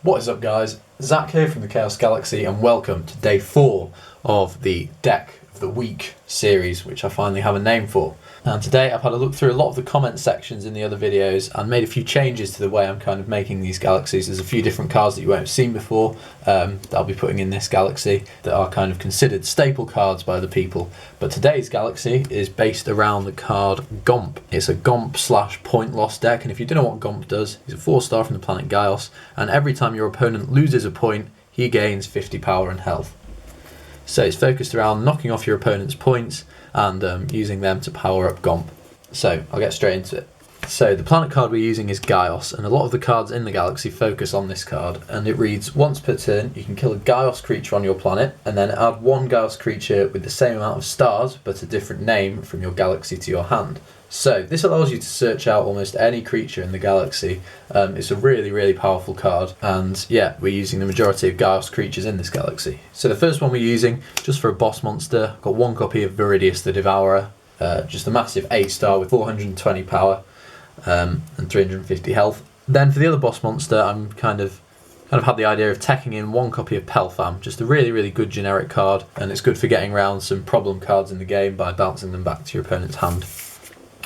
What is up, guys? Zach here from the Chaos Galaxy, and welcome to day 4 of the Deck of the Week series, which I finally have a name for. And today I've had a look through a lot of the comment sections in the other videos and made a few changes to the way I'm kind of making these galaxies. There's a few different cards that you won't have seen before that I'll be putting in this galaxy that are kind of considered staple cards by the people. But today's galaxy is based around the card Gomp. It's a Gomp / point loss deck, and if you don't know what Gomp does, he's a 4-star from the planet Gaios, and every time your opponent loses a point, he gains 50 power and health. So it's focused around knocking off your opponent's points and using them to power up Gomp. So I'll get straight into it. So the planet card we're using is Gaios, and a lot of the cards in the galaxy focus on this card, and it reads, once per turn you can kill a Gaios creature on your planet and then add one Gaios creature with the same amount of stars but a different name from your galaxy to your hand. So this allows you to search out almost any creature in the galaxy. It's a really powerful card, and yeah, we're using the majority of Gaios creatures in this galaxy. So the first one we're using, just for a boss monster, I've got one copy of Viridious the Devourer, just a massive 8-star with 420 power and 350 health. Then for the other boss monster, I'm kind of had the idea of teching in one copy of Pelfam, just a really good generic card, and it's good for getting around some problem cards in the game by bouncing them back to your opponent's hand.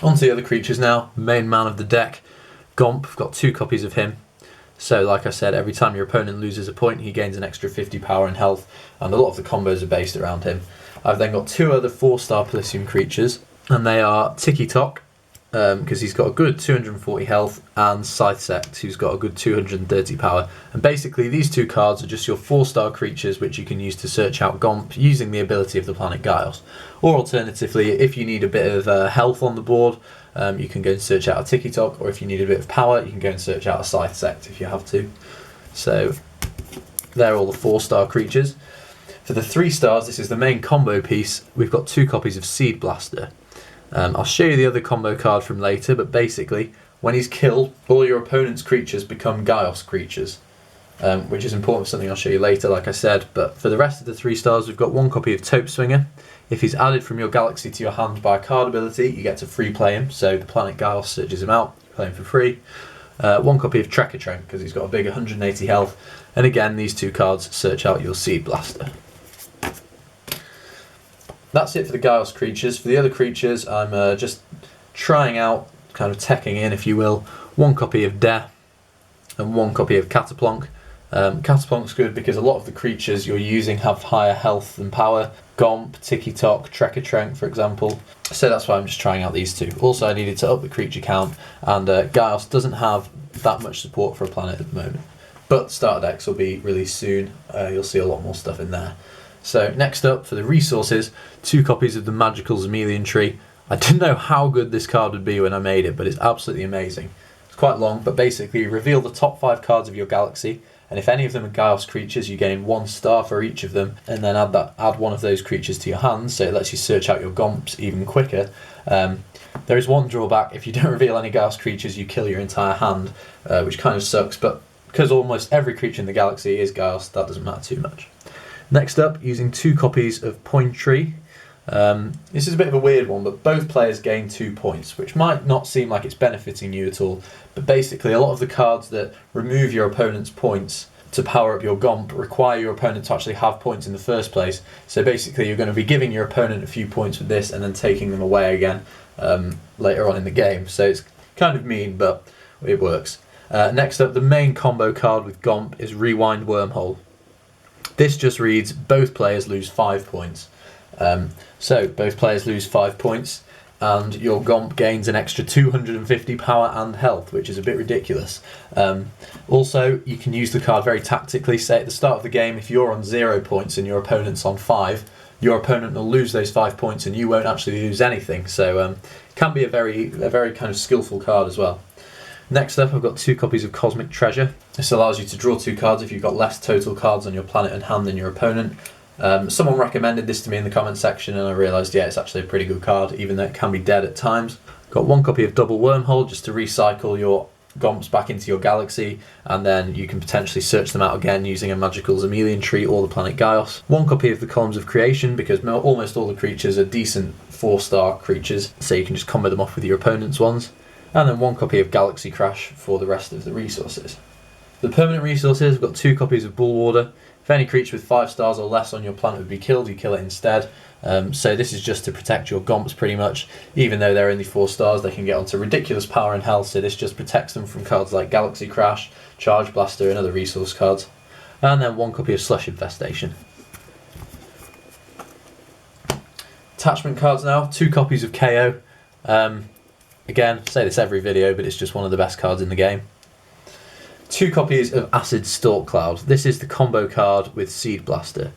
On to the other creatures now. Main man of the deck, Gomp. I've got 2 copies of him. So like I said, every time your opponent loses a point, he gains an extra 50 power and health, and a lot of the combos are based around him. I've then got 2 other 4-star Pelfam creatures, and they are Tikitok, because he's got a good 240 health, and ScythSect, who's got a good 230 power. And basically these 2 cards are just your 4-star creatures which you can use to search out Gomp using the ability of the planet Gaios. Or alternatively, if you need a bit of health on the board, you can go and search out a Tikitok, or if you need a bit of power, you can go and search out a ScythSect if you have to. So they're all the 4-star creatures. For the 3 stars, this is the main combo piece, we've got 2 copies of Seed Blaster. I'll show you the other combo card from later, but basically, when he's killed, all your opponent's creatures become Gaios creatures, which is important for something I'll show you later, like I said. But for the rest of the 3 stars, we've got one copy of Tope Swinger. If he's added from your galaxy to your hand by a card ability, you get to free play him, so the planet Gaios searches him out, you play him for free. One copy of Trekatrenk, because he's got a big 180 health, and again, these 2 cards search out your Seed Blaster. That's it for the Gaios creatures. For the other creatures, I'm just trying out, kind of teching in, if you will, one copy of De and one copy of Cataplonk. Cataplonk's good because a lot of the creatures you're using have higher health and power. Gomp, Tikitok, Trekatrenk, for example. So that's why I'm just trying out these 2. Also, I needed to up the creature count, and Gaios doesn't have that much support for a planet at the moment. But starter decks will be released soon. You'll see a lot more stuff in there. So next up, for the resources, 2 copies of the magical Zamelion tree. I didn't know how good this card would be when I made it, but it's absolutely amazing. It's quite long, but basically you reveal the top 5 cards of your galaxy, and if any of them are Gaios creatures, you gain 1 star for each of them, and then add one of those creatures to your hand, so it lets you search out your Gomps even quicker. There is one drawback: if you don't reveal any Gaios creatures, you kill your entire hand, which kind of sucks, but because almost every creature in the galaxy is Gaios, that doesn't matter too much. Next up, using 2 copies of Pointree. This is a bit of a weird one, but both players gain 2 points, which might not seem like it's benefiting you at all, but basically a lot of the cards that remove your opponent's points to power up your Gomp require your opponent to actually have points in the first place. So basically you're going to be giving your opponent a few points with this and then taking them away again later on in the game. So it's kind of mean, but it works. Next up, the main combo card with Gomp is Rewind Wormhole. This just reads, both players lose 5 points. So both players lose 5 points, and your Gomp gains an extra 250 power and health, which is a bit ridiculous. Also, you can use the card very tactically. Say at the start of the game, if you're on 0 points and your opponent's on 5, your opponent will lose those 5 points and you won't actually lose anything. So can be a very kind of skillful card as well. Next up, I've got 2 copies of Cosmic Treasure. This allows you to draw 2 cards if you've got less total cards on your planet and hand than your opponent. Someone recommended this to me in the comment section, and I realised, yeah, it's actually a pretty good card, even though it can be dead at times. Got 1 copy of Double Wormhole, just to recycle your Gomps back into your galaxy, and then you can potentially search them out again using a magical Zamelion tree or the planet Gaios. 1 copy of the Columns of Creation, because almost all the creatures are decent 4-star creatures, so you can just combo them off with your opponent's ones. And then 1 copy of Galaxy Crash for the rest of the resources. The permanent resources, we've got 2 copies of Bullwarder. If any creature with 5 stars or less on your planet would be killed, you kill it instead. So this is just to protect your Gomps pretty much. Even though they're only 4 stars, they can get onto ridiculous power and health, so this just protects them from cards like Galaxy Crash, Charge Blaster and other resource cards. And then 1 copy of Slush Infestation. Attachment cards now, 2 copies of KO. Again, I say this every video, but it's just one of the best cards in the game. 2 copies of Acid Stalk Cloud. This is the combo card with Seed Blaster.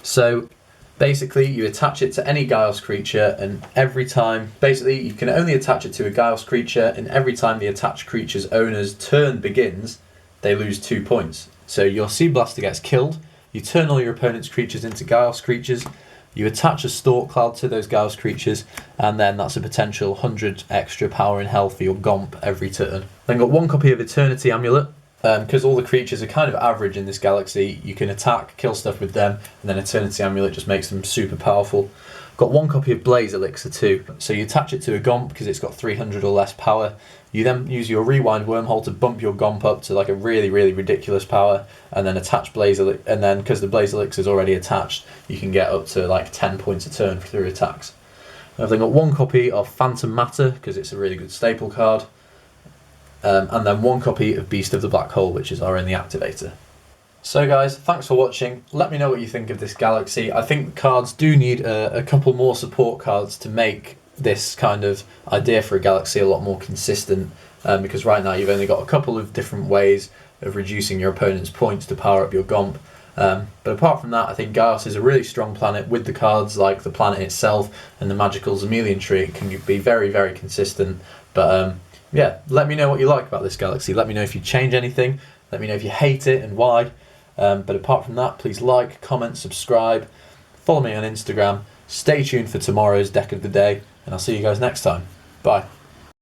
So basically you attach it to any Gaios creature, and every time, basically you can only attach it to a Gaios creature, and every time the attached creature's owner's turn begins, they lose 2 points. So your Seed Blaster gets killed, you turn all your opponent's creatures into Gaios creatures, you attach a Stalk Cloud to those Gaios creatures, and then that's a potential 100 extra power and health for your Gomp every turn. Then got 1 copy of Eternity Amulet. Because all the creatures are kind of average in this galaxy, you can attack, kill stuff with them, and then Eternity Amulet just makes them super powerful. Got 1 copy of Blaze Elixir too. So you attach it to a Gomp because it's got 300 or less power. You then use your Rewind Wormhole to bump your Gomp up to like a really, really ridiculous power, and then attach Blaze Elixir, and then because the Blaze Elixir is already attached, you can get up to like 10 points a turn through attacks. I've then got 1 copy of Phantom Matter because it's a really good staple card. And then 1 copy of Beast of the Black Hole, which is our only activator. So guys, thanks for watching. Let me know what you think of this galaxy. I think the cards do need a couple more support cards to make this kind of idea for a galaxy a lot more consistent, because right now you've only got a couple of different ways of reducing your opponent's points to power up your Gomp. But apart from that, I think Gaios is a really strong planet with the cards like the planet itself and the magical Zamelion tree. It can be very, very consistent. But yeah, let me know what you like about this galaxy. Let me know if you change anything. Let me know if you hate it and why. But apart from that, please like, comment, subscribe, follow me on Instagram. Stay tuned for tomorrow's deck of the day, and I'll see you guys next time. Bye.